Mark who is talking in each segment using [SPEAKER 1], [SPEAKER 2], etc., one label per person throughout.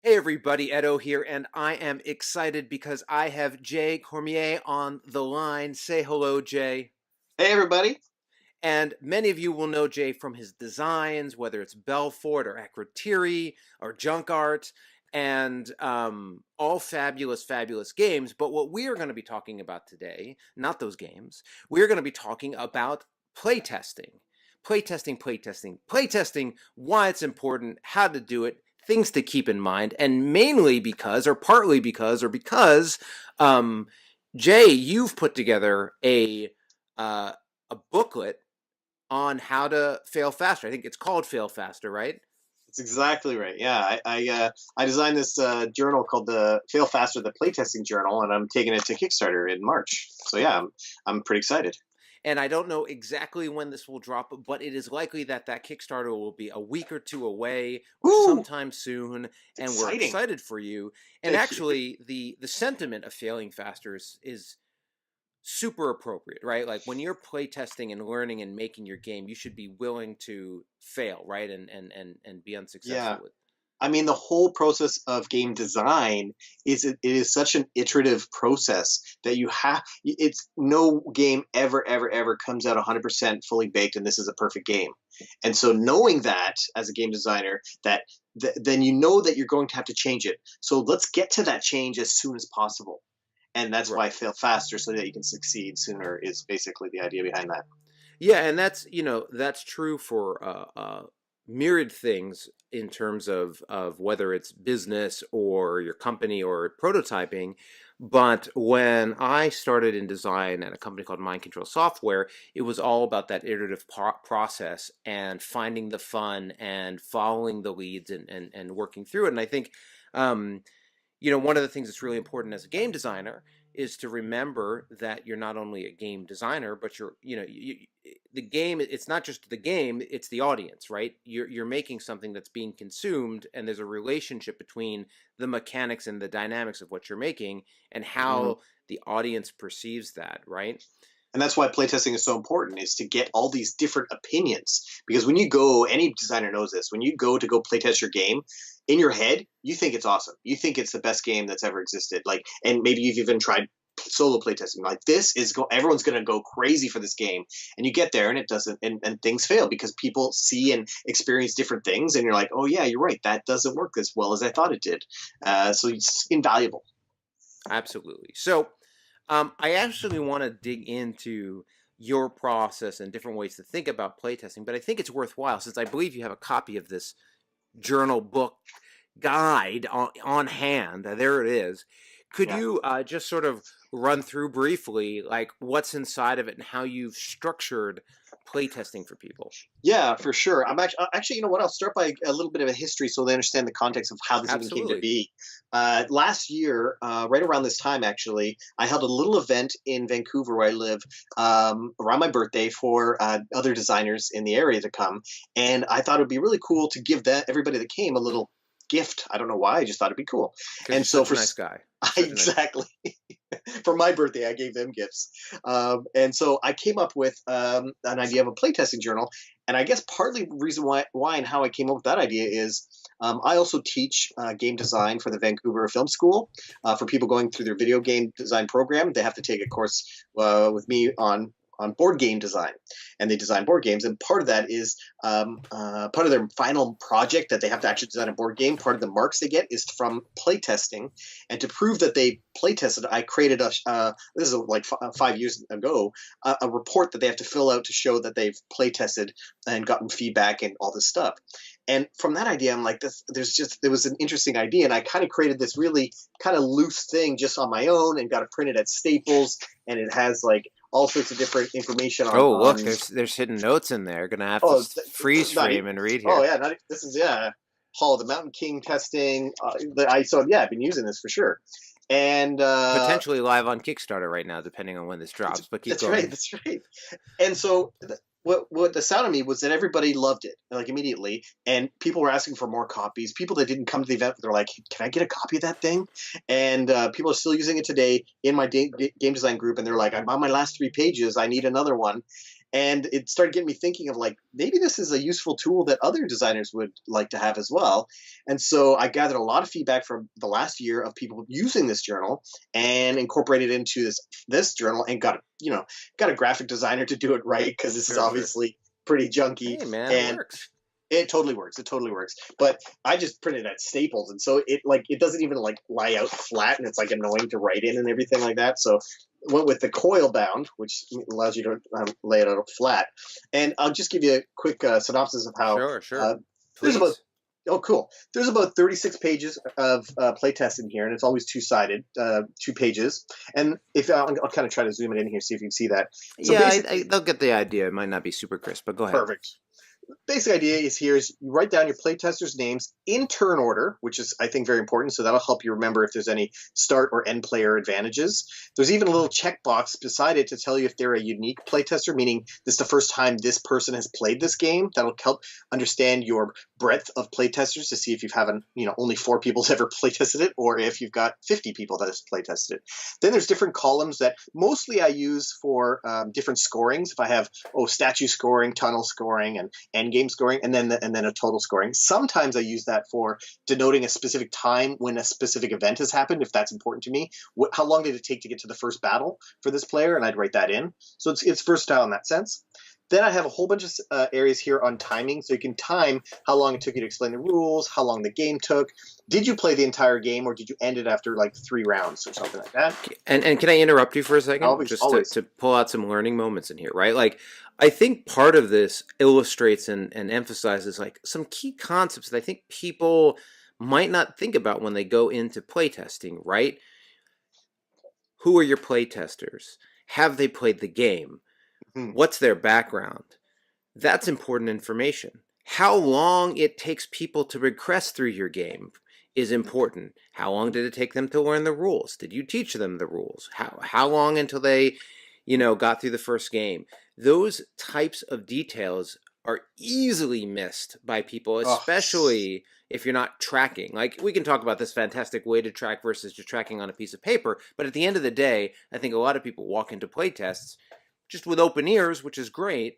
[SPEAKER 1] Hey everybody, Edo here, and I am excited because I have Jay Cormier on the line. Say hello, Jay.
[SPEAKER 2] Hey everybody.
[SPEAKER 1] And many of you will know Jay from his designs, whether it's Belfort or Akrotiri or Junk Art, and all fabulous, fabulous games. But what we are going to be talking about today, not those games, we're going to be talking about playtesting. Playtesting, why it's important, how to do it, things to keep in mind, and mainly because, or partly because, um, Jay, you've put together uh, a booklet on how to fail faster. I think it's called Fail Faster, right?
[SPEAKER 2] That's exactly right. Yeah, I designed this journal called the Fail Faster, the Playtesting Journal, and I'm taking it to Kickstarter in March. So yeah, I'm pretty excited.
[SPEAKER 1] And I don't know exactly when this will drop, but it is likely that Kickstarter will be a week or two away or
[SPEAKER 2] Woo!
[SPEAKER 1] sometime soon,
[SPEAKER 2] It's
[SPEAKER 1] and we're
[SPEAKER 2] exciting.
[SPEAKER 1] excited for you. And
[SPEAKER 2] Thank you.
[SPEAKER 1] actually, the sentiment of failing faster is super appropriate, right? Like when you're playtesting and learning and making your game, you should be willing to fail, right? And be
[SPEAKER 2] Yeah.
[SPEAKER 1] unsuccessful with.
[SPEAKER 2] I mean, the whole process of game design it is such an iterative process that you have. It's no game ever comes out 100% fully baked, and this is a perfect game. And so, knowing that as a game designer, then you know that you're going to have to change it. So let's get to that change as soon as possible. And that's why
[SPEAKER 1] Right.
[SPEAKER 2] fail faster so that you can succeed sooner is basically the idea behind that.
[SPEAKER 1] Yeah, and that's true for myriad things in terms of whether it's business or your company or prototyping. But when I started in design at a company called Mind Control Software, it was all about that iterative process and finding the fun and following the leads and working through it. And I think um, one of the things that's really important as a game designer is to remember that you're not only a game designer, but the game. It's not just the game; it's the audience, right? You're making something that's being consumed, and there's a relationship between the mechanics and the dynamics of what you're making and
[SPEAKER 2] Mhm.
[SPEAKER 1] how the audience perceives that, right?
[SPEAKER 2] And that's why playtesting is so important, is to get all these different opinions, because when you go, any designer knows this, when you go to go playtest your game, in your head you think it's awesome, you think it's the best game that's ever existed, like, and maybe you've even tried solo playtesting, like, everyone's going to go crazy for this game, and you get there and it doesn't, and things fail because people see and experience different things, and you're like, oh yeah, you're right, that doesn't work as well as I thought it did. So it's invaluable.
[SPEAKER 1] Absolutely. So, I actually want to dig into your process and different ways to think about playtesting, but I think it's worthwhile since I believe you have a copy of this journal book guide on hand. There it is. Could
[SPEAKER 2] Yeah.
[SPEAKER 1] you just sort of run through briefly, like what's inside of it and how you've structured playtesting for people?
[SPEAKER 2] Yeah, for sure. Actually, you know what? I'll start by a little bit of a history so they understand the context of how this even came to
[SPEAKER 1] Absolutely.
[SPEAKER 2] be. Last year, right around this time, actually, I held a little event in Vancouver where I live, around my birthday for other designers in the area to come. And I thought it would be really cool to give that everybody that came a little gift. I don't know why. I just thought it'd be cool.
[SPEAKER 1] Because you're
[SPEAKER 2] And so
[SPEAKER 1] such a
[SPEAKER 2] for
[SPEAKER 1] nice guy. You're such a nice guy.
[SPEAKER 2] exactly for my birthday, I gave them gifts. And so I came up with an idea of a playtesting journal. And I guess partly the reason why and how I came up with that idea is I also teach game design for the Vancouver Film School. For people going through their video game design program, they have to take a course with me on board game design, and they design board games. And part of that is part of their final project that they have to actually design a board game. Part of the marks they get is from playtesting, and to prove that they playtested, I created this is like 5 years ago, a report that they have to fill out to show that they've playtested and gotten feedback and all this stuff. And from that idea, I'm like, there was an interesting idea, and I kind of created this really kind of loose thing just on my own, and got it printed at Staples, and it has like all sorts of different information
[SPEAKER 1] Oh, look,
[SPEAKER 2] on
[SPEAKER 1] there's hidden notes in there. Gonna have to
[SPEAKER 2] oh
[SPEAKER 1] freeze
[SPEAKER 2] not
[SPEAKER 1] frame and read
[SPEAKER 2] oh
[SPEAKER 1] here.
[SPEAKER 2] yeah, this is, yeah, Hall of the Mountain King testing. Yeah, I've been using this for sure, and
[SPEAKER 1] Potentially live on Kickstarter right now, depending on when this drops. But keep
[SPEAKER 2] that's right,
[SPEAKER 1] going.
[SPEAKER 2] that's right. And so what astounded me was that everybody loved it, like, immediately, and people were asking for more copies. People that didn't come to the event, they're like, "Can I get a copy of that thing?" And people are still using it today in my game design group, and they're like, "I'm on my last 3 pages. I need another one." And it started getting me thinking of like, maybe this is a useful tool that other designers would like to have as well. And so I gathered a lot of feedback from the last year of people using this journal and incorporated it into this journal, and got a graphic designer to do it right, because this is
[SPEAKER 1] Sure, sure.
[SPEAKER 2] obviously pretty junky.
[SPEAKER 1] Hey, man, it
[SPEAKER 2] And
[SPEAKER 1] works.
[SPEAKER 2] it totally works. It totally works. But I just printed at Staples, and so it doesn't even like lie out flat, and it's like annoying to write in and everything like that. So went with the coil bound, which allows you to lay it out flat. And I'll just give you a quick synopsis of how.
[SPEAKER 1] Sure, sure.
[SPEAKER 2] Uh, there's about
[SPEAKER 1] Please.
[SPEAKER 2] Oh, cool. There's about 36 pages of playtest in here, and it's always two-sided, 2 pages. And if I'll kind of try to zoom it in here, see if you can see that. So
[SPEAKER 1] Yeah,
[SPEAKER 2] basically,
[SPEAKER 1] they'll get the idea. It might not be super crisp, but go ahead.
[SPEAKER 2] perfect. Basic idea is here is you write down your playtesters' names in turn order, which is, I think, very important. So that'll help you remember if there's any start or end player advantages. There's even a little checkbox beside it to tell you if they're a unique playtester, meaning this is the first time this person has played this game. That'll help understand your breadth of playtesters to see if you've haven't, only 4 people have ever playtested it, or if you've got 50 people that have playtested it. Then there's different columns that mostly I use for different scorings. If I have statue scoring, tunnel scoring, and end game scoring, and then a total scoring. Sometimes I use that for denoting a specific time when a specific event has happened, if that's important to me. How long did it take to get to the first battle for this player? And I'd write that in. So it's versatile in that sense. Then I have a whole bunch of areas here on timing, so you can time how long it took you to explain the rules, how long the game took. Did you play the entire game, or did you end it after like 3 rounds or something like that?
[SPEAKER 1] And can I interrupt you for a second?
[SPEAKER 2] Always,
[SPEAKER 1] Just
[SPEAKER 2] always.
[SPEAKER 1] to pull out some learning moments in here, right? Like, I think part of this illustrates and emphasizes like some key concepts that I think people might not think about when they go into playtesting, right? Who are your playtesters? Have they played the game?
[SPEAKER 2] Hmm.
[SPEAKER 1] What's their background? That's important information. How long it takes people to progress through your game is important. How long did it take them to learn the rules? Did you teach them the rules? How long until they, got through the first game? Those types of details are easily missed by people,
[SPEAKER 2] Oh,
[SPEAKER 1] especially if you're not tracking. Like, we can talk about this fantastic way to track versus just tracking on a piece of paper, but at the end of the day, I think a lot of people walk into playtests just with open ears, which is great,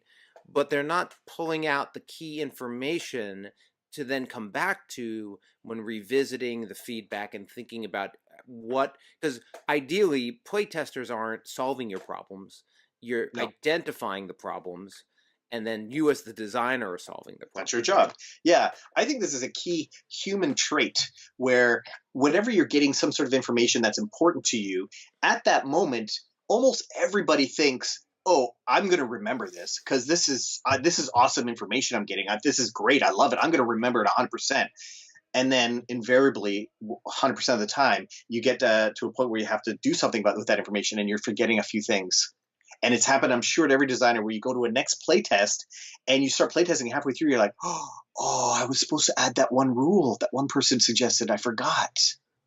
[SPEAKER 1] but they're not pulling out the key information to then come back to when revisiting the feedback and thinking about because ideally playtesters aren't solving your problems, you're
[SPEAKER 2] no.
[SPEAKER 1] identifying the problems, and then you as the designer are solving the
[SPEAKER 2] That's
[SPEAKER 1] problem.
[SPEAKER 2] your job. Yeah, I think this is a key human trait where whenever you're getting some sort of information that's important to you, at that moment, almost everybody thinks, "Oh, I'm going to remember this because this is awesome information I'm getting. This is great. I love it. I'm going to remember it 100%." And then invariably, 100% of the time, you get to a point where you have to do something with that information, and you're forgetting a few things. And it's happened, I'm sure, to every designer where you go to a next playtest and you start playtesting halfway through, you're like, oh, I was supposed to add that one rule that one person suggested. I forgot.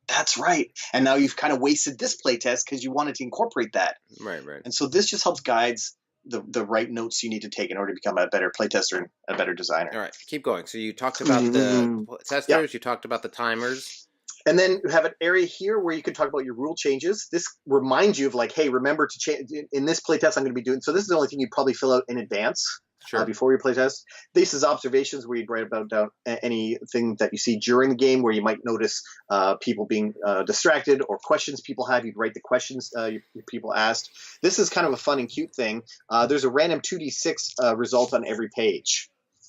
[SPEAKER 2] That's right. And now you've kind of wasted this playtest because you wanted to incorporate that.
[SPEAKER 1] Right, right.
[SPEAKER 2] And so this just helps guides the right notes you need to take in order to become a better playtester and a better designer.
[SPEAKER 1] All right, keep going. So you talked about the testers,
[SPEAKER 2] Yeah.
[SPEAKER 1] you talked about the timers.
[SPEAKER 2] And then you have an area here where you can talk about your rule changes. This reminds you of like, hey, remember to change in this playtest I'm going to be doing. So this is the only thing you'd probably fill out in advance.
[SPEAKER 1] Sure.
[SPEAKER 2] Before your playtest. This is observations where you'd write about anything that you see during the game where you might notice people being distracted or questions people have. You'd write the questions your people asked. This is kind of a fun and cute thing. There's a random 2d6 result on every page.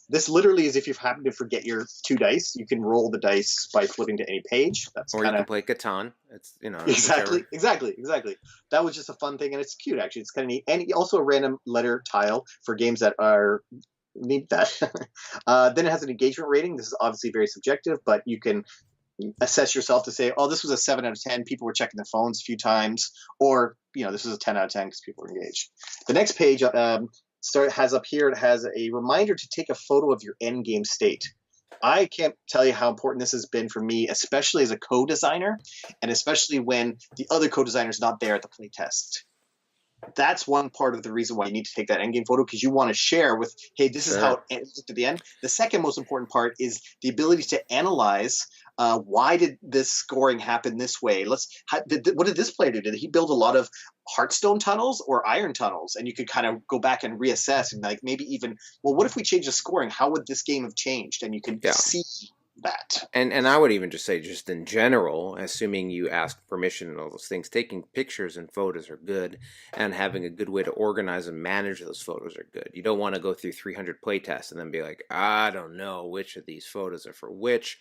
[SPEAKER 2] This literally is if you happen to forget your 2 dice, you can roll the dice by flipping to any page. That's
[SPEAKER 1] or
[SPEAKER 2] kinda...
[SPEAKER 1] you can play Catan. It's
[SPEAKER 2] Exactly. That was just a fun thing, and it's cute actually. It's kind of neat, and also a random letter tile for games that are need that. Then it has an engagement rating. This is obviously very subjective, but you can assess yourself to say, oh, this was a 7 out of 10. People were checking their phones a few times, or this is a 10 out of 10 because people were engaged. The next page has up here. It has a reminder to take a photo of your end game state. I can't tell you how important this has been for me, especially as a co-designer, and especially when the other co-designer is not there at the playtest. That's one part of the reason why you need to take that endgame photo, because you want to share with, hey, this is how it ends at the end. The second most important part is the ability to analyze Why did this scoring happen this way? What did this player do? Did he build a lot of Hearthstone tunnels or Iron tunnels? And you could kind of go back and reassess and like maybe even, well, what if we change the scoring? How would this game have changed? And you could
[SPEAKER 1] Yeah.
[SPEAKER 2] see that.
[SPEAKER 1] And I would even just say, just in general, assuming you ask permission and all those things, taking pictures and photos are good, and having a good way to organize and manage those photos are good. You don't want to go through 300 playtests and then be like, I don't know which of these photos are for which.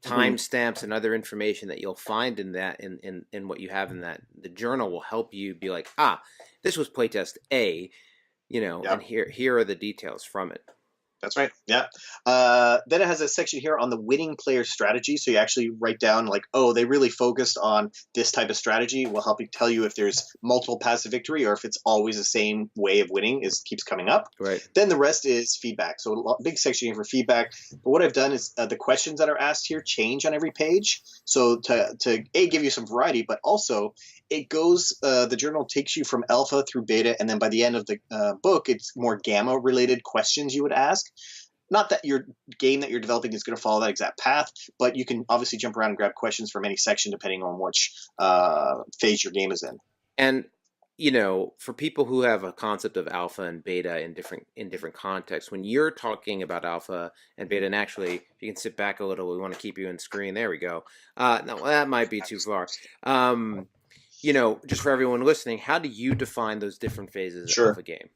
[SPEAKER 2] Mm-hmm.
[SPEAKER 1] Timestamps and other information that you'll find in that in what you have in that the journal will help you be like, this was playtest A,
[SPEAKER 2] Yeah.
[SPEAKER 1] and here are the details from it.
[SPEAKER 2] That's right. Yeah. Then it has a section here on the winning player strategy. So you actually write down like, oh, they really focused on this type of strategy. Will help you tell you if there's multiple paths to victory or if it's always the same way of winning keeps coming up.
[SPEAKER 1] Right.
[SPEAKER 2] Then the rest is feedback. So big section here for feedback. But what I've done is the questions that are asked here change on every page. So to give you some variety, but also it goes, the journal takes you from alpha through beta. And then by the end of the book, it's more gamma related questions you would ask. Not that your game that you're developing is going to follow that exact path, but you can obviously jump around and grab questions from any section depending on which phase your game is in.
[SPEAKER 1] And for people who have a concept of alpha and beta in different contexts, when you're talking about alpha and beta, and actually, if you can sit back a little, we want to keep you in screen. There we go. No, that might be too far. Just for everyone listening, how do you define those different phases of a game?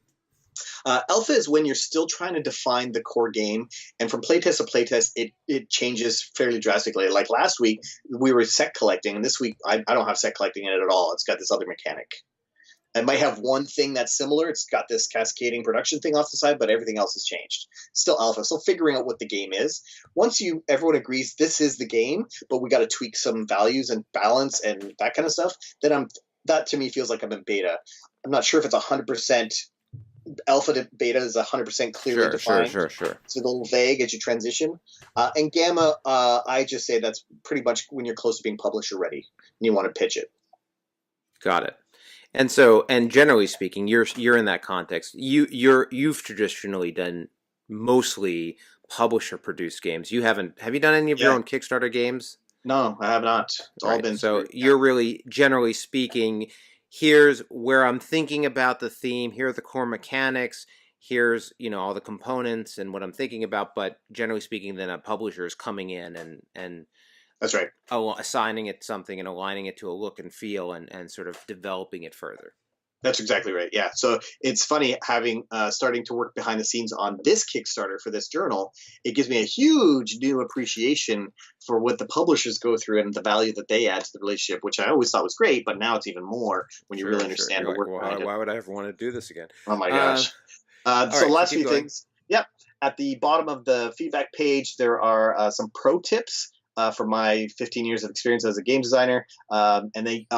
[SPEAKER 2] Alpha is when you're still trying to define the core game, and from playtest to playtest, it changes fairly drastically. Like last week, we were set collecting, and this week, I don't have set collecting in it at all. It's got this other mechanic. It might have one thing that's similar. It's got this cascading production thing off the side, but everything else has changed. Still alpha. So figuring out what the game is. Once everyone agrees this is the game, but we got to tweak some values and balance and that kind of stuff, then that to me feels like I'm in beta. I'm not sure if it's 100%. Alpha to beta is 100% clearly defined.
[SPEAKER 1] Sure.
[SPEAKER 2] It's a little vague as you transition. And gamma, I just say that's pretty much when you're close to being publisher ready and you want to pitch it.
[SPEAKER 1] Got it. And so, and generally speaking, you're in that context. You've traditionally done mostly publisher produced games. Have you done any of your own Kickstarter games?
[SPEAKER 2] No, I have not. It's all been
[SPEAKER 1] so you're really, generally speaking, here's where I'm thinking about the theme. Here are the core mechanics. Here's all the components and what I'm thinking about. But generally speaking, then a publisher is coming in and
[SPEAKER 2] that's right.
[SPEAKER 1] Assigning it something and aligning it to a look and feel and sort of developing it further.
[SPEAKER 2] That's exactly right. Yeah. So it's funny having starting to work behind the scenes on this Kickstarter for this journal. It gives me a huge new appreciation for what the publishers go through and the value that they add to the relationship, which I always thought was great, but now it's even more when you really understand the work behind it.
[SPEAKER 1] Why would I ever want to do this again?
[SPEAKER 2] Oh my gosh. So last few things. Yep. At the bottom of the feedback page, there are some pro tips. From my 15 years of experience as a game designer, and they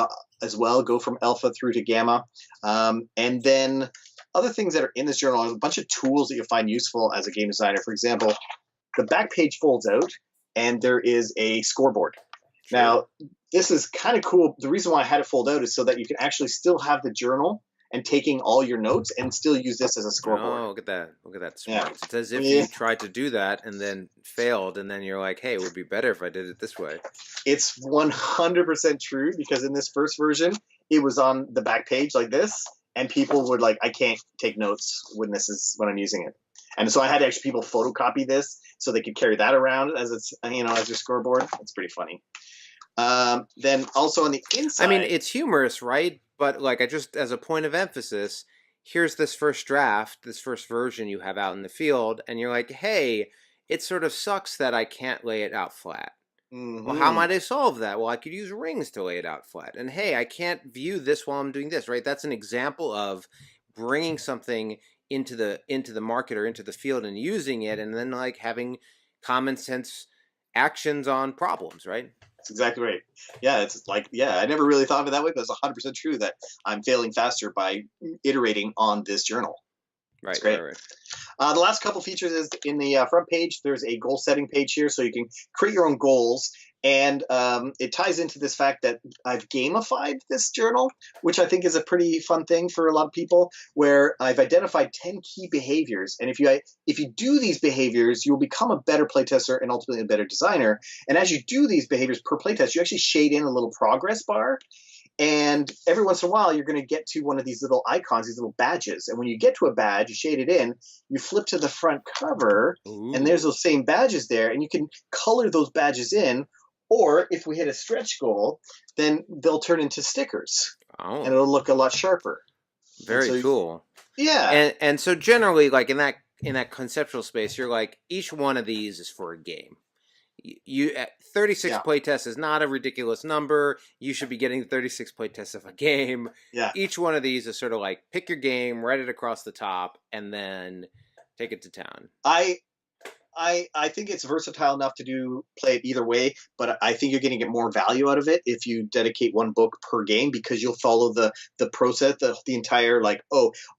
[SPEAKER 2] as well go from alpha through to gamma. And then other things that are in this journal are a bunch of tools that you'll find useful as a game designer. For example, the back page folds out, and there is a scoreboard. Sure. Now, this is kind of cool. The reason why I had it fold out is so that you can actually still have the journal and taking all your notes and still use this as a scoreboard.
[SPEAKER 1] Oh, look at that. Look at that. Yeah. It's as if you tried to do that and then failed, and then you're like, hey, it would be better if I did it this way.
[SPEAKER 2] It's 100% true, because in this first version, it was on the back page like this, and people would I can't take notes when I'm using it. And so I had actually people photocopy this so they could carry that around as it's, as your scoreboard. It's pretty funny. Then also on the inside.
[SPEAKER 1] I mean, it's humorous, right? But I just, as a point of emphasis, here's this first draft, this first version you have out in the field, and you're like, hey, it sort of sucks that I can't lay it out flat. Mm-hmm. Well, how might I solve that? Well, I could use rings to lay it out flat. And hey, I can't view this while I'm doing this, right? That's an example of bringing something into the market or into the field and using it, and then having common sense actions on problems, right?
[SPEAKER 2] That's exactly right. Yeah, it's I never really thought of it that way, but it's 100% true that I'm failing faster by iterating on this journal.
[SPEAKER 1] Right,
[SPEAKER 2] great.
[SPEAKER 1] Right.
[SPEAKER 2] The last couple features is in the front page. There's a goal setting page here, so you can create your own goals. And it ties into this fact that I've gamified this journal, which I think is a pretty fun thing for a lot of people. Where I've identified 10 key behaviors, and if you do these behaviors, you will become a better playtester and ultimately a better designer. And as you do these behaviors per playtest, you actually shade in a little progress bar. And every once in a while, you're going to get to one of these little icons, these little badges. And when you get to a badge, you shade it in, you flip to the front cover, and there's
[SPEAKER 1] Ooh.
[SPEAKER 2] those same badges there. And you can color those badges in. Or if we hit a stretch goal, then they'll turn into stickers and
[SPEAKER 1] Oh,
[SPEAKER 2] it'll look a lot sharper. And
[SPEAKER 1] very
[SPEAKER 2] so,
[SPEAKER 1] cool.
[SPEAKER 2] yeah,
[SPEAKER 1] And so generally, like in that conceptual space, you're like each one of these is for a game. You 36
[SPEAKER 2] yeah,
[SPEAKER 1] playtests is not a ridiculous number. You should be getting 36 playtests of a game.
[SPEAKER 2] yeah.
[SPEAKER 1] Each one of these is sort of like pick your game, write it across the top, and then take it to town.
[SPEAKER 2] I I think it's versatile enough to play it either way, but I think you're going to get more value out of it if you dedicate one book per game because you'll follow the process, the entire like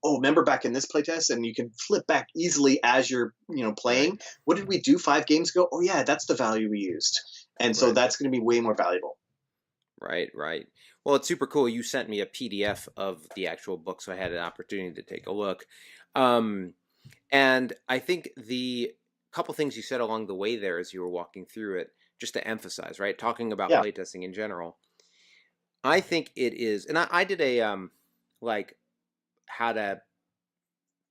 [SPEAKER 2] remember back in this playtest, and you can flip back easily as you're
[SPEAKER 1] Right,
[SPEAKER 2] playing. What did we do 5 games ago? Oh yeah, that's the value we used, and so
[SPEAKER 1] right,
[SPEAKER 2] that's going to be way more valuable.
[SPEAKER 1] right. Well, it's super cool. You sent me a PDF of the actual book, so I had an opportunity to take a look. Um, And I think the couple things you said along the way there as you were walking through it, just to emphasize, right? Talking about
[SPEAKER 2] Yeah,
[SPEAKER 1] playtesting in general, I think it is, and I did a like how to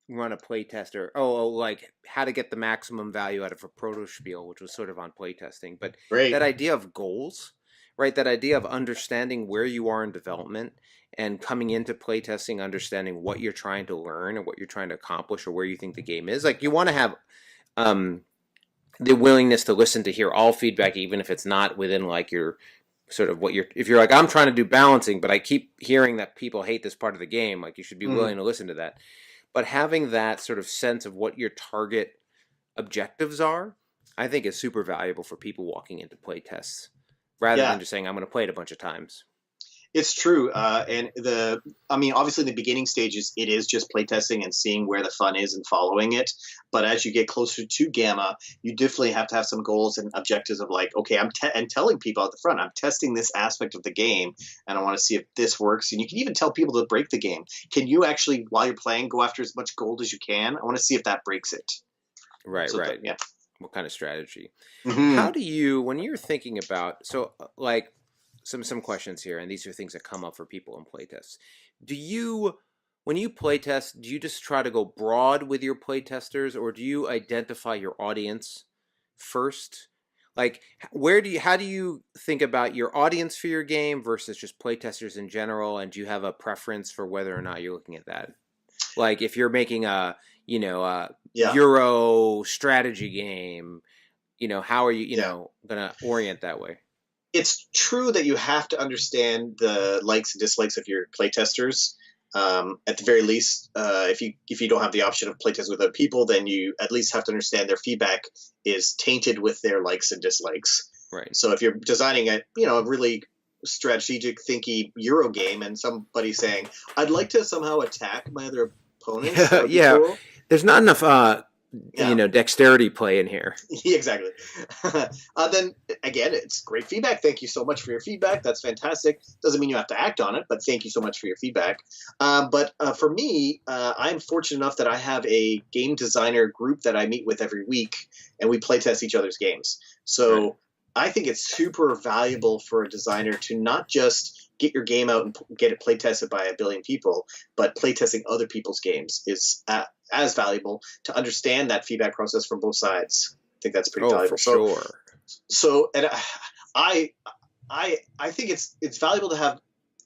[SPEAKER 1] run a playtest or like how to get the maximum value out of a proto spiel, which was sort of on playtesting. But that
[SPEAKER 2] great.
[SPEAKER 1] idea of goals, right? That idea of understanding where you are in development and coming into playtesting, understanding what you're trying to learn or what you're trying to accomplish or where you think the game is. Like you want to have um, the willingness to listen to hear all feedback, even if it's not within like your sort of what you're. If you're like, I'm trying to do balancing, but I keep hearing that people hate this part of the game, like you should be
[SPEAKER 2] Mhm.
[SPEAKER 1] willing to listen to that. But having that sort of sense of what your target objectives are, I think is super valuable for people walking into play tests rather than
[SPEAKER 2] Yeah,
[SPEAKER 1] just saying, I'm going to play it a bunch of times.
[SPEAKER 2] it's true. I mean, obviously, in the beginning stages, it is just playtesting and seeing where the fun is and following it. But as you get closer to Gamma, you definitely have to have some goals and objectives of like, okay, and telling people at the front, I'm testing this aspect of the game, and I want to see if this works. And you can even tell people to break the game. Can you actually, while you're playing, go after as much gold as you can? I want to see if that breaks it.
[SPEAKER 1] Right,
[SPEAKER 2] So,
[SPEAKER 1] right.
[SPEAKER 2] yeah.
[SPEAKER 1] What kind of strategy? How
[SPEAKER 2] Hmm.
[SPEAKER 1] do you, when you're thinking about, so like some questions here, and these are things that come up for people in playtests. Do you, when you playtest, do you just try to go broad with your playtesters, or do you identify your audience first? Like, how do you think about your audience for your game versus just playtesters in general? And do you have a preference for whether or not you're looking at that? Like, if you're making a, a
[SPEAKER 2] Yeah.
[SPEAKER 1] Euro strategy game, how are you,
[SPEAKER 2] Yeah.
[SPEAKER 1] gonna orient that way?
[SPEAKER 2] It's true that you have to understand the likes and dislikes of your playtesters. At the very least, if you don't have the option of playtest with other people, then you at least have to understand their feedback is tainted with their likes and dislikes.
[SPEAKER 1] Right.
[SPEAKER 2] So if you're designing a really strategic, thinky Euro game, and somebody saying, "I'd like to somehow attack my other opponents," that would be
[SPEAKER 1] Yeah,
[SPEAKER 2] cool.
[SPEAKER 1] there's not enough
[SPEAKER 2] Yeah,
[SPEAKER 1] dexterity play in here.
[SPEAKER 2] exactly. Then again, it's great feedback. Thank you so much for your feedback. That's fantastic. Doesn't mean you have to act on it, but thank you so much for your feedback. But for me, I'm fortunate enough that I have a game designer group that I meet with every week, and we play test each other's games.
[SPEAKER 1] Right.
[SPEAKER 2] So I think it's super valuable for a designer to not just get your game out and get it play tested by a billion people, but play testing other people's games is as valuable to understand that feedback process from both sides. I think that's pretty
[SPEAKER 1] Oh, for
[SPEAKER 2] valuable. So
[SPEAKER 1] sure.
[SPEAKER 2] and I I think it's valuable to have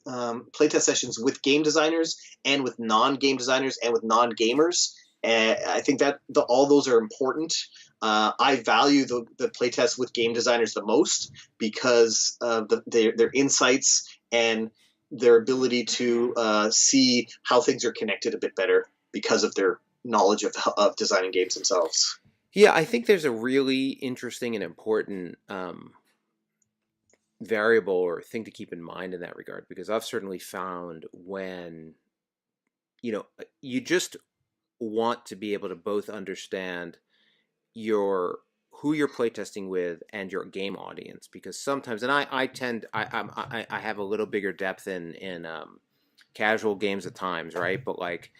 [SPEAKER 2] playtest sessions with game designers and with non-game designers and with non-gamers. And I think that all those are important. I value the playtests with game designers the most because of their insights and their ability to see how things are connected a bit better because of their knowledge of designing games themselves.
[SPEAKER 1] Yeah, I think there's a really interesting and important variable or thing to keep in mind in that regard because I've certainly found when you just want to be able to both understand your who you're playtesting with and your game audience, because sometimes, and I tend I have a little bigger depth in casual games at times, right? But like,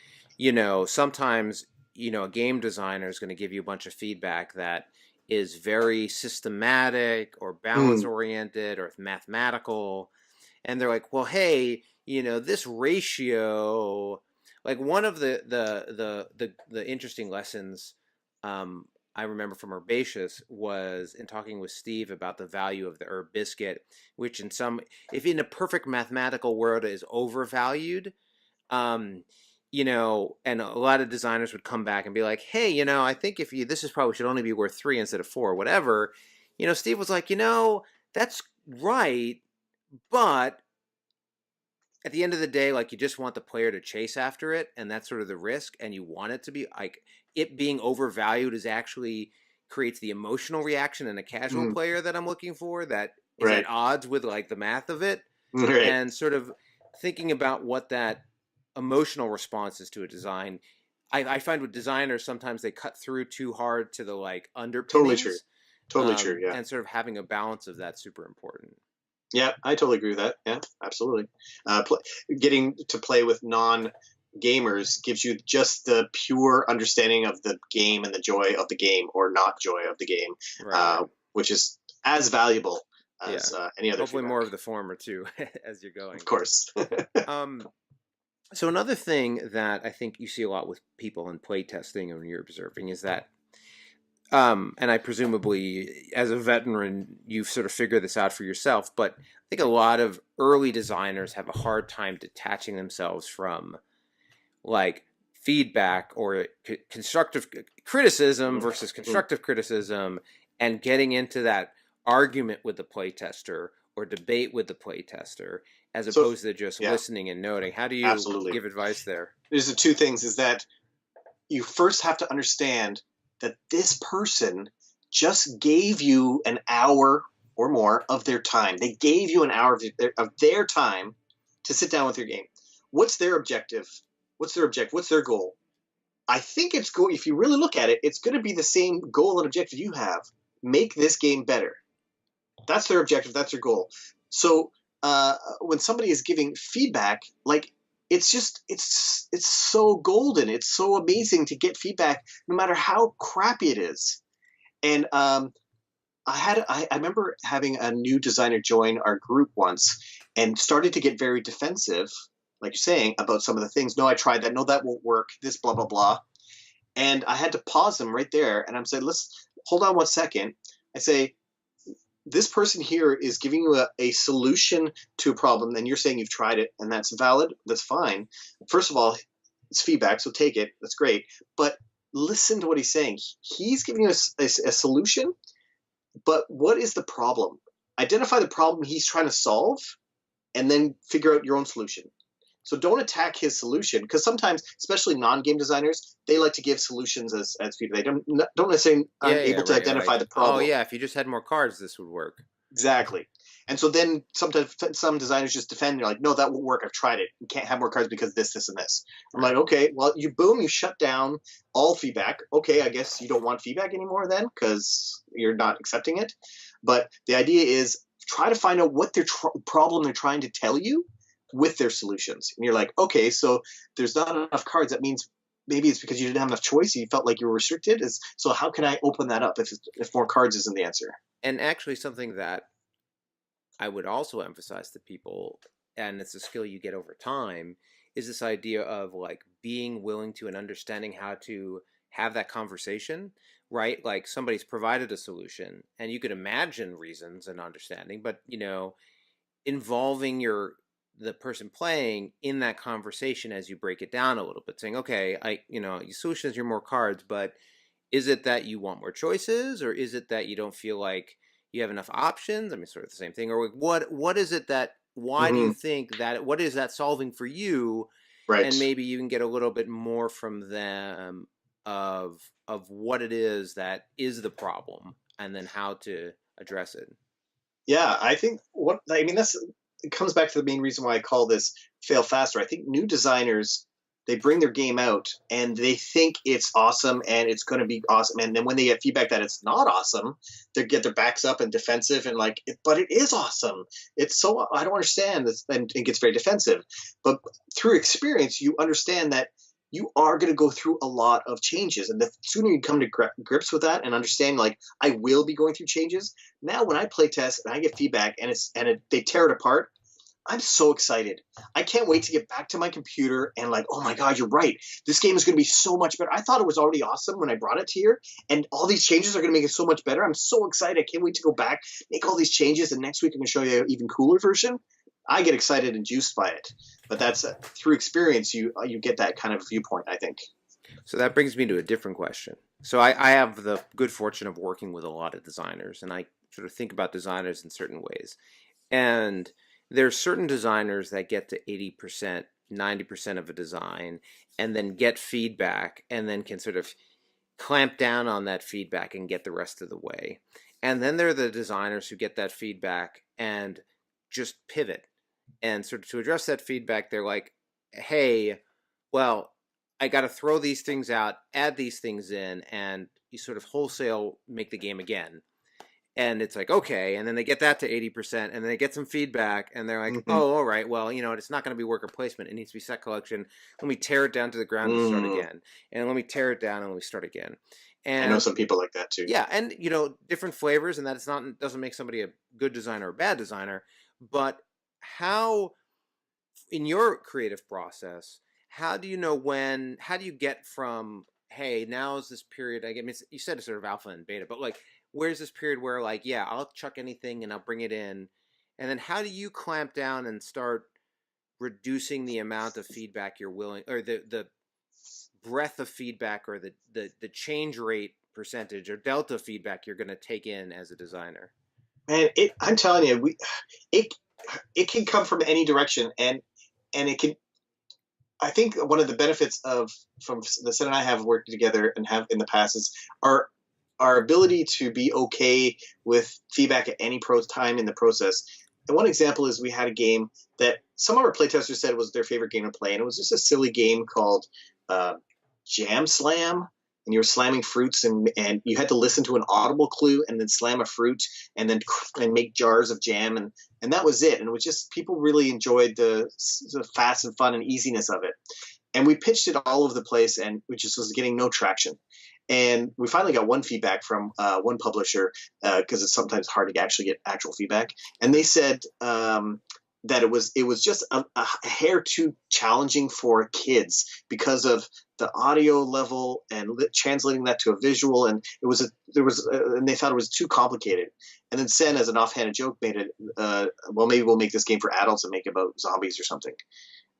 [SPEAKER 1] sometimes a game designer is going to give you a bunch of feedback that is very systematic or balance
[SPEAKER 2] Mm,
[SPEAKER 1] oriented or mathematical, and they're like, well, hey, this ratio, like one of the interesting lessons um, I remember from Herbaceous was in talking with Steve about the value of the herb biscuit, which if in a perfect mathematical world is overvalued, um, and a lot of designers would come back and be like, hey, I think this is probably should only be worth 3 instead of 4, whatever. Steve was like, that's right, but at the end of the day, like, you just want the player to chase after it, and that's sort of the risk. And you want it to be like, it being overvalued is actually creates the emotional reaction in a casual
[SPEAKER 2] mm,
[SPEAKER 1] player that I'm looking for, that is at
[SPEAKER 2] right.
[SPEAKER 1] odds with like the math of it,
[SPEAKER 2] Right.
[SPEAKER 1] and sort of thinking about what that emotional response is to a design. I find with designers sometimes they cut through too hard to the like
[SPEAKER 2] Totally true.
[SPEAKER 1] underpinnings,
[SPEAKER 2] Totally true. Yeah.
[SPEAKER 1] and sort of having a balance of that super important.
[SPEAKER 2] Yeah, I totally agree with that. Yeah, absolutely. Getting to play with non gamers gives you just the pure understanding of the game and the joy of the game, or not joy of the game,
[SPEAKER 1] Right,
[SPEAKER 2] uh,
[SPEAKER 1] right.
[SPEAKER 2] which is as valuable
[SPEAKER 1] Yeah.
[SPEAKER 2] as any other
[SPEAKER 1] Hopefully more
[SPEAKER 2] feedback.
[SPEAKER 1] of the former too as you're going.
[SPEAKER 2] Of course.
[SPEAKER 1] Um, so another thing that I think you see a lot with people in playtesting and when you're observing is that, and I presumably, as a veteran, you've sort of figured this out for yourself, but I think a lot of early designers have a hard time detaching themselves from like feedback or constructive criticism
[SPEAKER 2] Mm,
[SPEAKER 1] versus
[SPEAKER 2] mm.
[SPEAKER 1] constructive criticism, and getting into that argument with the playtester or debate with the playtester as
[SPEAKER 2] So,
[SPEAKER 1] opposed to just
[SPEAKER 2] yeah,
[SPEAKER 1] listening and noting. How do you
[SPEAKER 2] absolutely.
[SPEAKER 1] give advice there?
[SPEAKER 2] There's the two things: is that you first have to understand that this person just gave you an hour or more of their time. They gave you an hour of their time to sit down with your game. What's their objective? What's their objective? What's their goal? I think it's going. If you really look at it, it's going to be the same goal and objective you have. Make this game better. That's their objective. That's their goal. So when somebody is giving feedback, like, it's so golden. It's so amazing to get feedback, no matter how crappy it is. And I remember having a new designer join our group once and started to get very defensive, like you're saying, about some of the things. No, I tried that. No, that won't work. This blah blah blah. And I had to pause him right there, and I'm saying, let's hold on 1 second. I say, this person here is giving you a solution to a problem, and you're saying you've tried it, and that's valid. That's fine. First of all, it's feedback, so take it. That's great. But listen to what he's saying. He's giving us a solution, but what is the problem? Identify the problem he's trying to solve, and then figure out your own solution. So don't attack his solution, because sometimes, especially non-game designers, they like to give solutions as feedback. They don't necessarily
[SPEAKER 1] Yeah,
[SPEAKER 2] aren't
[SPEAKER 1] yeah,
[SPEAKER 2] able to
[SPEAKER 1] right, right.
[SPEAKER 2] identify the
[SPEAKER 1] Oh,
[SPEAKER 2] problem.
[SPEAKER 1] yeah, if you just had more cards, this would work.
[SPEAKER 2] Exactly. And so then sometimes some designers just defend. They're like, no, that won't work. I've tried it. You can't have more cards because this, and this. I'm like,
[SPEAKER 1] Right.
[SPEAKER 2] okay, well, you shut down all feedback. Okay, I guess you don't want feedback anymore then, because you're not accepting it. But the idea is, try to find out what their problem they're trying to tell you with their solutions. And you're like, okay, so there's not enough cards. That means maybe it's because you didn't have enough choice. You felt like you were restricted. So how can I open that up if more cards isn't the answer?
[SPEAKER 1] And actually, something that I would also emphasize to people, and it's a skill you get over time, is this idea of like being willing to and understanding how to have that conversation, right? Like somebody's provided a solution and you could imagine reasons and understanding, but involving the person playing in that conversation as you break it down a little bit, saying, okay, your solution is your more cards, but is it that you want more choices, or is it that you don't feel like you have enough options? I mean, sort of the same thing. Or what is it that why do you
[SPEAKER 2] Mm-hmm.
[SPEAKER 1] think that what is that solving for you?
[SPEAKER 2] Right.
[SPEAKER 1] And maybe you can get a little bit more from them of what it is that is the problem, and then how to address it.
[SPEAKER 2] Yeah, I think what I mean, that's it comes back to the main reason why I call this fail faster. I think new designers they bring their game out and they think it's awesome and it's going to be awesome. And then when they get feedback that it's not awesome, they get their backs up and defensive and like, but it is awesome. It's so, I don't understand this, and it gets very defensive. But through experience, you understand that you are going to go through a lot of changes. And the sooner you come to grips with that and understand, like, I will be going through changes. Now, when I play test and I get feedback they tear it apart, I'm so excited. I can't wait to get back to my computer and like, oh my God, you're right. This game is going to be so much better. I thought it was already awesome when I brought it to here, and all these changes are going to make it so much better. I'm so excited. I can't wait to go back, make all these changes, and next week I'm going to show you an even cooler version. I get excited and juiced by it. But that's through experience, you get that kind of viewpoint, I think.
[SPEAKER 1] So that brings me to a different question. So I have the good fortune of working with a lot of designers, and I sort of think about designers in certain ways. And there's certain designers that get to 80%, 90% of a design and then get feedback and then can sort of clamp down on that feedback and get the rest of the way. And then there are the designers who get that feedback and just pivot. And sort of to address that feedback, they're like, hey, well, I got to throw these things out, add these things in, and you sort of wholesale make the game again. And it's like, okay. And then they get that to 80%, and then they get some feedback, and they're like, oh, all right, well, it's not going to be worker placement. It needs to be set collection. Let me tear it down to the ground and start again. And let me tear it down and let me start again. And
[SPEAKER 2] I know some people like that too.
[SPEAKER 1] Yeah, and different flavors, and that doesn't make somebody a good designer or a bad designer. But how, in your creative process, how do you know how do you get from, hey, now is this period, I mean, you said it's sort of alpha and beta, but like, where's this period where like, yeah, I'll chuck anything and I'll bring it in. And then how do you clamp down and start reducing the amount of feedback you're willing, or the breadth of feedback, or the change rate percentage or delta feedback you're going to take in as a designer?
[SPEAKER 2] Man, I'm telling you, it can come from any direction, and it can. I think one of the benefits from the Sen and I have worked together and have in the past is our ability to be okay with feedback at any time in the process. And one example is we had a game that some of our playtesters said was their favorite game to play, and it was just a silly game called Jam Slam. And you were slamming fruits, and you had to listen to an audible clue and then slam a fruit and then make jars of jam, and that was it. And it was just, people really enjoyed the fast and fun and easiness of it. And we pitched it all over the place, and we just was getting no traction. And we finally got one feedback from one publisher, because it's sometimes hard to actually get actual feedback. And they said that it was just a hair too challenging for kids because of the audio level and translating that to a visual, and and they thought it was too complicated. And then Sen, as an offhanded joke, made it, well, maybe we'll make this game for adults and make it about zombies or something.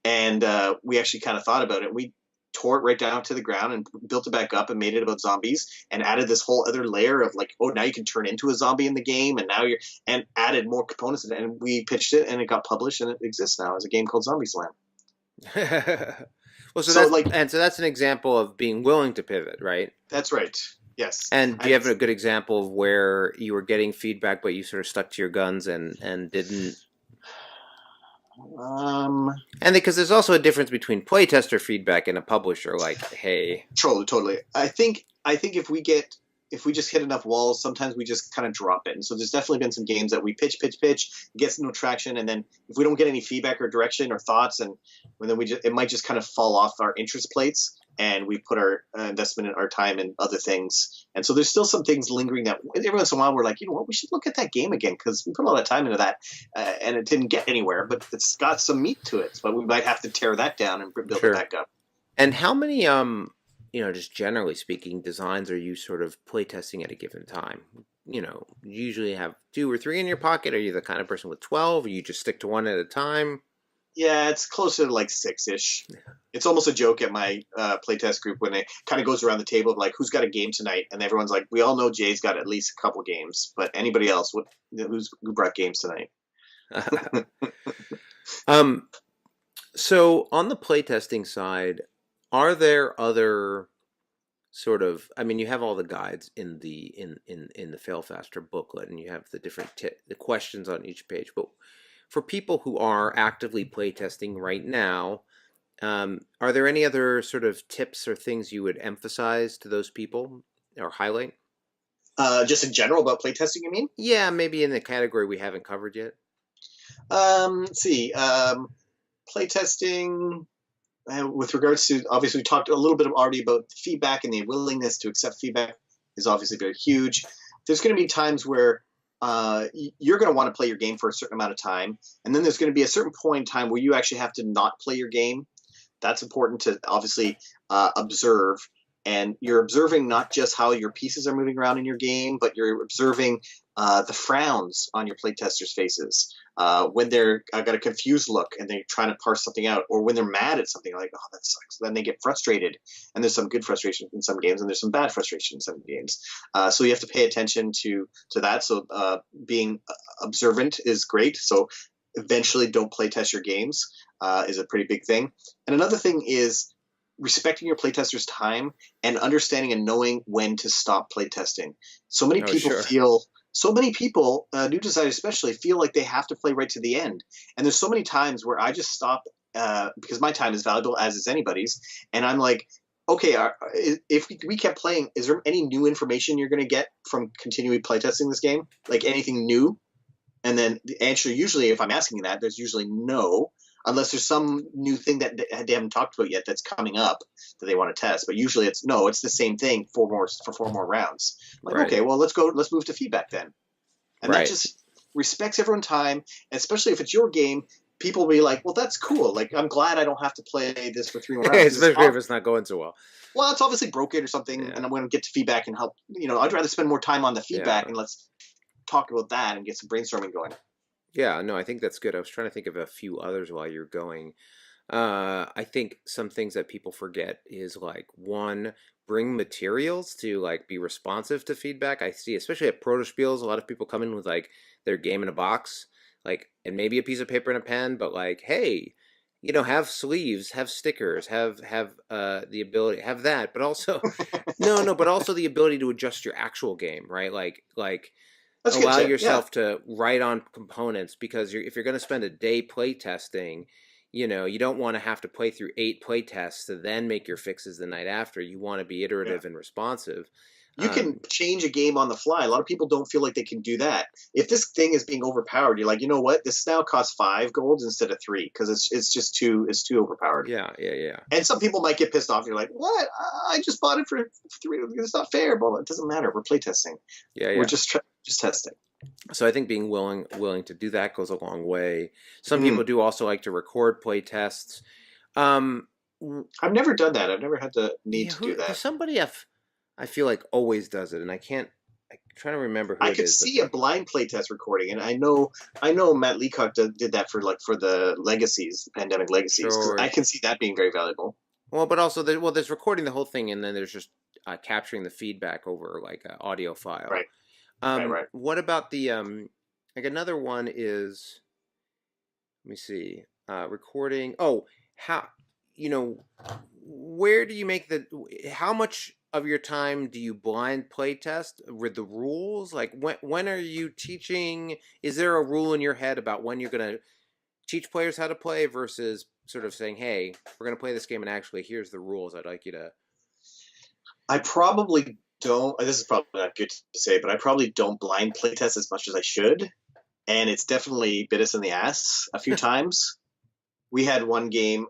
[SPEAKER 2] And we actually kind of thought about it. We tore it right down to the ground and built it back up and made it about zombies, and added this whole other layer of like, oh, now you can turn into a zombie in the game, and added more components. And we pitched it, and it got published, and it exists now as a game called Zombie Slam.
[SPEAKER 1] Well, so that's an example of being willing to pivot, right?
[SPEAKER 2] That's right. Yes.
[SPEAKER 1] And do you have a good example of where you were getting feedback, but you sort of stuck to your guns and didn't? And because there's also a difference between playtester feedback and a publisher, like, hey.
[SPEAKER 2] Totally. I think if we just hit enough walls, sometimes we just kind of drop it. And so there's definitely been some games that we pitch, gets no traction, and then if we don't get any feedback or direction or thoughts, and then it might just kind of fall off our interest plates, and we put our investment in our time in other things. And so there's still some things lingering that every once in a while we're like, you know what, we should look at that game again, because we put a lot of time into that, and it didn't get anywhere, but it's got some meat to it. But we might have to tear that down and build it back up.
[SPEAKER 1] And how many, just generally speaking, designs are you sort of playtesting at a given time? You usually have 2 or 3 in your pocket. Are you the kind of person with 12, or you just stick to one at a time?
[SPEAKER 2] Yeah, it's closer to like 6-ish. It's almost a joke at my playtest group when it kind of goes around the table of like, who's got a game tonight? And everyone's like, we all know Jay's got at least a couple games, but anybody else, who brought games tonight?
[SPEAKER 1] So on the playtesting side, are there other sort of, I mean, you have all the guides in the Fail Faster booklet, and you have the different the questions on each page, but for people who are actively playtesting right now, Are there any other sort of tips or things you would emphasize to those people or highlight?
[SPEAKER 2] Just in general about playtesting, you mean?
[SPEAKER 1] Yeah, maybe in the category we haven't covered yet.
[SPEAKER 2] Let's see. Playtesting, with regards to, obviously, we talked a little bit already about feedback, and the willingness to accept feedback is obviously very huge. There's going to be times where you're going to want to play your game for a certain amount of time, and then there's going to be a certain point in time where you actually have to not play your game. That's important to obviously observe. And you're observing not just how your pieces are moving around in your game, but you're observing the frowns on your playtesters' faces when they're got a confused look and they're trying to parse something out, or when they're mad at something like, "Oh, that sucks." Then they get frustrated, and there's some good frustration in some games, and there's some bad frustration in some games. So you have to pay attention to that. So being observant is great. So eventually, don't playtest your games is a pretty big thing. And another thing is respecting your playtester's time and understanding and knowing when to stop playtesting.
[SPEAKER 1] Oh, sure.
[SPEAKER 2] So many people, new designers especially, feel like they have to play right to the end. And there's so many times where I just stop because my time is valuable, as is anybody's. And I'm like, okay, if we kept playing, is there any new information you're going to get from continuing playtesting this game? Like anything new? And then the answer, usually, if I'm asking that, there's usually no, unless there's some new thing that they haven't talked about yet that's coming up that they want to test. But usually it's no, it's the same thing for 4 more rounds. I'm like,
[SPEAKER 1] Right.
[SPEAKER 2] okay, well, let's move to feedback then. And that
[SPEAKER 1] Right.
[SPEAKER 2] just respects everyone's time, and especially if it's your game. People will be like, well, that's cool. Like, I'm glad I don't have to play this for 3 more rounds because
[SPEAKER 1] Especially if it's not going so well.
[SPEAKER 2] well, it's obviously broken or something,
[SPEAKER 1] Yeah.
[SPEAKER 2] and I'm going to get to feedback and help. I'd rather spend more time on the feedback
[SPEAKER 1] Yeah.
[SPEAKER 2] and let's talk about that and get some brainstorming going.
[SPEAKER 1] Yeah. No, I think that's good. I was trying to think of a few others while you're going. I think some things that people forget is like one, bring materials to like be responsive to feedback. I see, especially at proto spiels, a lot of people come in with like their game in a box, like and maybe a piece of paper and a pen, but like, hey, have sleeves, have stickers, have the ability, have that, but also no, but also the ability to adjust your actual game, right? Like
[SPEAKER 2] That's a good
[SPEAKER 1] allow
[SPEAKER 2] tip. Yeah.
[SPEAKER 1] yourself to write on components because if you're going to spend a day play testing, you don't want to have to play through 8 play tests to then make your fixes the night after. You want to be
[SPEAKER 2] Yeah.
[SPEAKER 1] iterative and responsive.
[SPEAKER 2] You can
[SPEAKER 1] um,
[SPEAKER 2] change a game on the fly. A lot of people don't feel like they can do that. If this thing is being overpowered, you're like, you know what? This now costs 5 gold instead of 3 because it's just too overpowered.
[SPEAKER 1] yeah, yeah, yeah,
[SPEAKER 2] And some people might get pissed off. You're like, what? I just bought it for 3. It's not fair. But it doesn't matter. We're playtesting.
[SPEAKER 1] yeah,
[SPEAKER 2] We're
[SPEAKER 1] yeah.
[SPEAKER 2] just testing.
[SPEAKER 1] So I think being willing to do that goes a long way. Some
[SPEAKER 2] Mm.
[SPEAKER 1] people do also like to record play tests. um
[SPEAKER 2] I've never done that. I've never had the need
[SPEAKER 1] yeah,
[SPEAKER 2] to do
[SPEAKER 1] there's
[SPEAKER 2] that.
[SPEAKER 1] somebody I feel like always does it, and I'm trying to remember who
[SPEAKER 2] I
[SPEAKER 1] it
[SPEAKER 2] could
[SPEAKER 1] is, but
[SPEAKER 2] see a blind playtest recording, and I know Matt Leacock did that for the legacies, the pandemic legacies, because I
[SPEAKER 1] sure.
[SPEAKER 2] can see that being very valuable.
[SPEAKER 1] Well, but also there's recording the whole thing, and then there's just capturing the feedback over like an audio file.
[SPEAKER 2] Right, right.
[SPEAKER 1] What about the like another one is, let me see, recording. Oh, how you know where do you make how much of your time do you blind play test with the rules? Like when are you teaching? Is there a rule in your head about when you're going to teach players how to play versus sort of saying, hey, we're going to play this game and actually here's the rules. I'd like you to.
[SPEAKER 2] I probably don't. This is probably not good to say, but I probably don't blind playtest as much as I should, and it's definitely bit us in the ass a few times. We had one game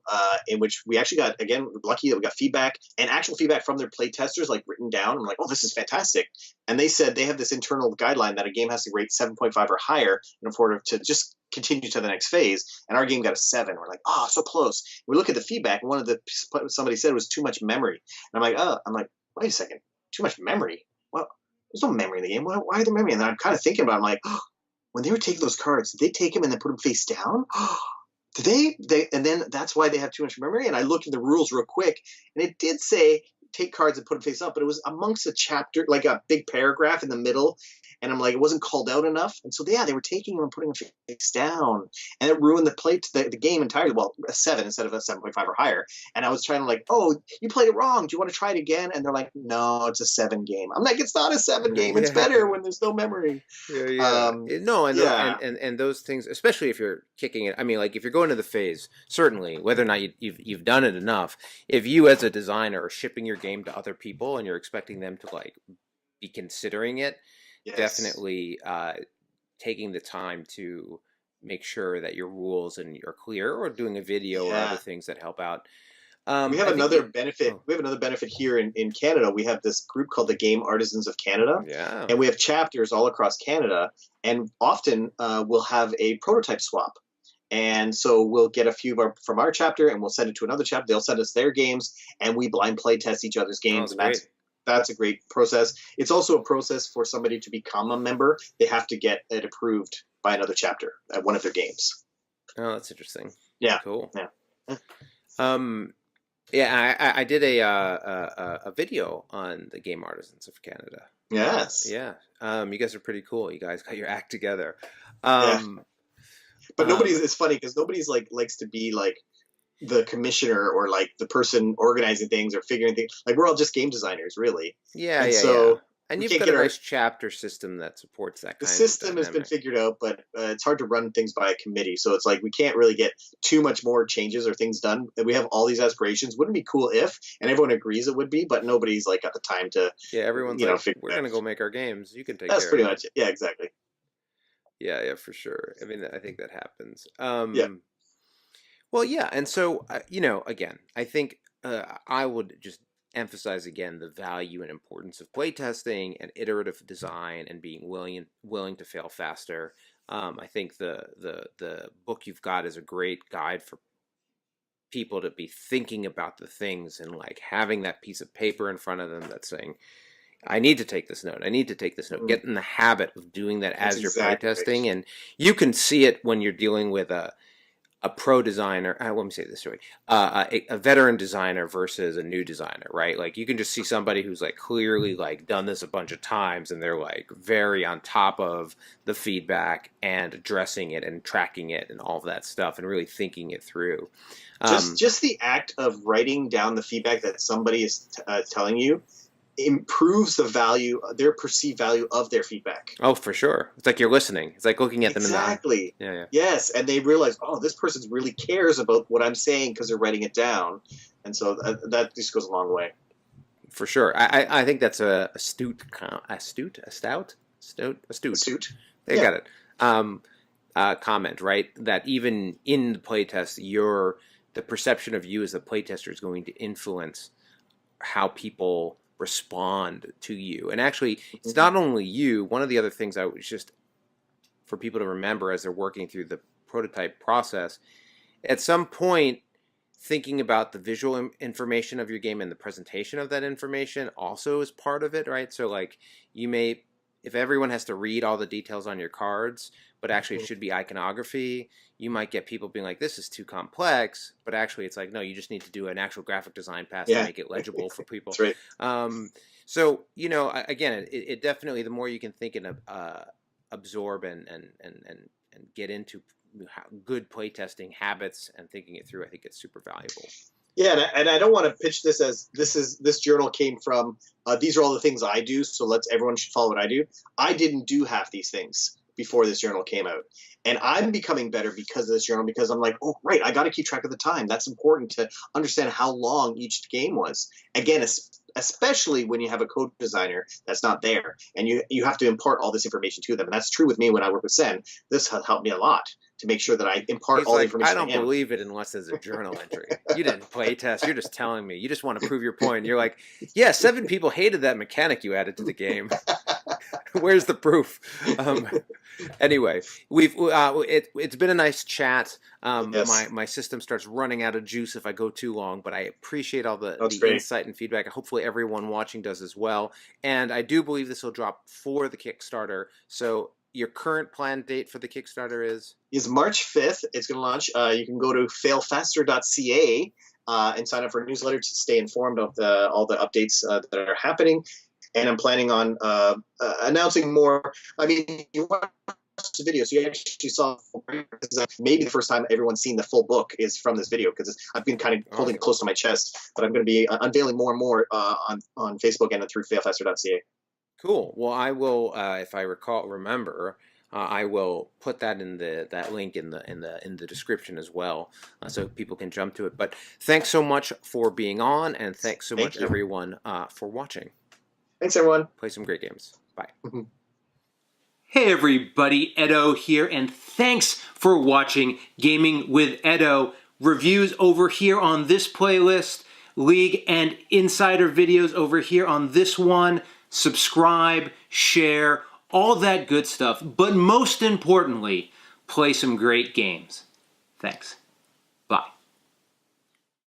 [SPEAKER 2] in which we actually got, again, lucky that we got feedback and actual feedback from their play testers, like written down. I'm like, oh, this is fantastic. And they said they have this internal guideline that a game has to rate 7.5 or higher in order to just continue to the next phase. And our game got a 7. We're like, oh, so close. We look at the feedback, and somebody said was too much memory. And I'm like, wait a second, too much memory? Well, there's no memory in the game. Why are there memory? And then I'm kind of thinking about it. I'm like, oh, when they were taking those cards, did they take them and then put them face down? Did they and then that's why they have too much memory. And I looked at the rules real quick, and it did say take cards and put them face up, but it was amongst a chapter, like a big paragraph in the middle, and I'm like, it wasn't called out enough. And so yeah, they were taking them and putting them face down, and it ruined the game entirely. Well, a 7 instead of a 7.5 or higher. And I was trying to like, oh, you played it wrong. Do you want to try it again? And they're like, no, it's a 7 game. I'm like, it's not a 7 game. It's
[SPEAKER 1] Yeah.
[SPEAKER 2] better when there's no memory.
[SPEAKER 1] Yeah, yeah. No,
[SPEAKER 2] Yeah.
[SPEAKER 1] and those things, especially if you're kicking it. I mean, like if you're going to the phase, certainly, whether or not you've done it enough, if you as a designer are shipping your game to other people and you're expecting them to like be considering it,
[SPEAKER 2] Yes.
[SPEAKER 1] definitely taking the time to make sure that your rules and are clear, or doing a video or other
[SPEAKER 2] Yeah.
[SPEAKER 1] things that help out.
[SPEAKER 2] We have
[SPEAKER 1] I think
[SPEAKER 2] another
[SPEAKER 1] it.
[SPEAKER 2] benefit.
[SPEAKER 1] Oh,
[SPEAKER 2] We have another benefit here in Canada. We have this group called the Game Artisans of Canada,
[SPEAKER 1] yeah.
[SPEAKER 2] and we have chapters all across Canada. And often we'll have a prototype swap. And so we'll get a few from our chapter, and we'll send it to another chapter. They'll send us their games, and we blind play test each other's
[SPEAKER 1] Oh,
[SPEAKER 2] games,
[SPEAKER 1] that's
[SPEAKER 2] and
[SPEAKER 1] great.
[SPEAKER 2] that's a great process. It's also a process for somebody to become a member. They have to get it approved by another chapter at one of their games.
[SPEAKER 1] Oh, that's interesting.
[SPEAKER 2] Yeah,
[SPEAKER 1] Cool.
[SPEAKER 2] yeah,
[SPEAKER 1] Um, yeah, I did a video on the Game Artisans of Canada.
[SPEAKER 2] yes,
[SPEAKER 1] Yeah. You guys are pretty cool. You guys got your act together.
[SPEAKER 2] yeah.
[SPEAKER 1] Um,
[SPEAKER 2] But
[SPEAKER 1] um,
[SPEAKER 2] nobody's. It's funny because nobody's like likes to be like the commissioner or like the person organizing things or figuring things. Like we're all just game designers, really,
[SPEAKER 1] yeah,
[SPEAKER 2] and
[SPEAKER 1] yeah, yeah.
[SPEAKER 2] so
[SPEAKER 1] And
[SPEAKER 2] we
[SPEAKER 1] you've
[SPEAKER 2] can't
[SPEAKER 1] got a
[SPEAKER 2] get our
[SPEAKER 1] nice chapter system that supports that
[SPEAKER 2] the
[SPEAKER 1] kind of
[SPEAKER 2] system has been
[SPEAKER 1] dynamic.
[SPEAKER 2] figured out, but it's hard to run things by a committee. So it's like we can't really get too much more changes or things done. We have all these aspirations. Wouldn't it be cool if, and everyone agrees it would be, but nobody's like got the time to,
[SPEAKER 1] Yeah, everyone's like,
[SPEAKER 2] figure
[SPEAKER 1] we're
[SPEAKER 2] it out.
[SPEAKER 1] gonna go make our games. You can take
[SPEAKER 2] That's
[SPEAKER 1] care of
[SPEAKER 2] pretty
[SPEAKER 1] it.
[SPEAKER 2] much it. Yeah, exactly.
[SPEAKER 1] Yeah, yeah, for sure. I mean, I think that happens.
[SPEAKER 2] Yeah.
[SPEAKER 1] Well, yeah, and so again, I think I would just emphasize again the value and importance of playtesting and iterative design and being willing to fail faster. I think the book you've got is a great guide for people to be thinking about the things and like having that piece of paper in front of them that's saying, I need to take this note. I need to take this note.
[SPEAKER 2] Mm,
[SPEAKER 1] Get in the habit of doing that
[SPEAKER 2] that's
[SPEAKER 1] as you're
[SPEAKER 2] exactly right.
[SPEAKER 1] playtesting, and you can see it when you're dealing with a pro designer. Let me say this right: a veteran designer versus a new designer, right? Like you can just see somebody who's like clearly like done this a bunch of times, and they're like very on top of the feedback and addressing it and tracking it and all of that stuff, and really thinking it through. Um,
[SPEAKER 2] Just the act of writing down the feedback that somebody is telling you improves the value, their perceived value of their feedback.
[SPEAKER 1] oh, for sure. It's like you're listening. It's like looking at them in the eye.
[SPEAKER 2] Exactly.
[SPEAKER 1] Yeah, yeah.
[SPEAKER 2] Yes, and they realize, oh, this person really cares about what I'm saying because they're writing it down, and so that just goes a long way.
[SPEAKER 1] For sure. I think that's a astute.
[SPEAKER 2] Suit.
[SPEAKER 1] They
[SPEAKER 2] Yeah.
[SPEAKER 1] got it. Comment, right? That even in the playtest, the perception of you as a playtester is going to influence how people respond to you. And actually, it's
[SPEAKER 2] Mhm.
[SPEAKER 1] not only you. One of the other things I was just for people to remember as they're working through the prototype process, at some point, thinking about the visual information of your game and the presentation of that information also is part of it, right? So like you may, if everyone has to read all the details on your cards, but actually it should be iconography, you might get people being like, this is too complex, but actually it's like, no, you just need to do an actual graphic design pass to
[SPEAKER 2] Yeah,
[SPEAKER 1] make it legible for people.
[SPEAKER 2] that's right.
[SPEAKER 1] um, so again, it definitely, the more you can think and absorb and get into good playtesting habits and thinking it through, I think it's super valuable.
[SPEAKER 2] Yeah, and I don't want to pitch this as this journal came from these are all the things I do, so everyone should follow what I do. I didn't do half these things before this journal came out, and I'm becoming better because of this journal because I'm like, oh right, I got to keep track of the time. That's important to understand how long each game was. Again, especially when you have a code designer that's not there, and you have to impart all this information to them. And that's true with me when I work with Sen. This has helped me a lot to make sure that I impart
[SPEAKER 1] He's
[SPEAKER 2] all the
[SPEAKER 1] like, I
[SPEAKER 2] information to
[SPEAKER 1] don't
[SPEAKER 2] him.
[SPEAKER 1] believe it unless there's a journal entry. You didn't play test. You're just telling me. You just want to prove your point. You're like, yeah, 7 people hated that mechanic you added to the game. Where's the proof? Anyway, it's been a nice chat.
[SPEAKER 2] Yes,
[SPEAKER 1] My system starts running out of juice if I go too long, but I appreciate all
[SPEAKER 2] that's
[SPEAKER 1] the
[SPEAKER 2] great.
[SPEAKER 1] insight and feedback. Hopefully everyone watching does as well. And I do believe this will drop for the Kickstarter. So your current planned date for the Kickstarter
[SPEAKER 2] Is March 5th. It's going to launch. You can go to failfaster.ca and sign up for a newsletter to stay informed of all the updates that are happening. and I'm planning on announcing more. I mean, you watched the video, so you actually saw this is maybe the first time everyone's seen the full book is from this video, because I've been kind of holding it close to my chest. But I'm going to be unveiling more and more on Facebook and through failfaster.ca.
[SPEAKER 1] Cool. Well, I will, if I remember, I will put that in that link in the description as well, so people can jump to it. But thanks so much for being on, and thanks so much everyone for watching.
[SPEAKER 2] Thanks everyone.
[SPEAKER 1] Play some great games. Bye. Hey everybody, Edo here, and thanks for watching Gaming with Edo. Reviews over here on this playlist, League and Insider videos over here on this one. Subscribe, share, all that good stuff. But most importantly, play some great games. Thanks.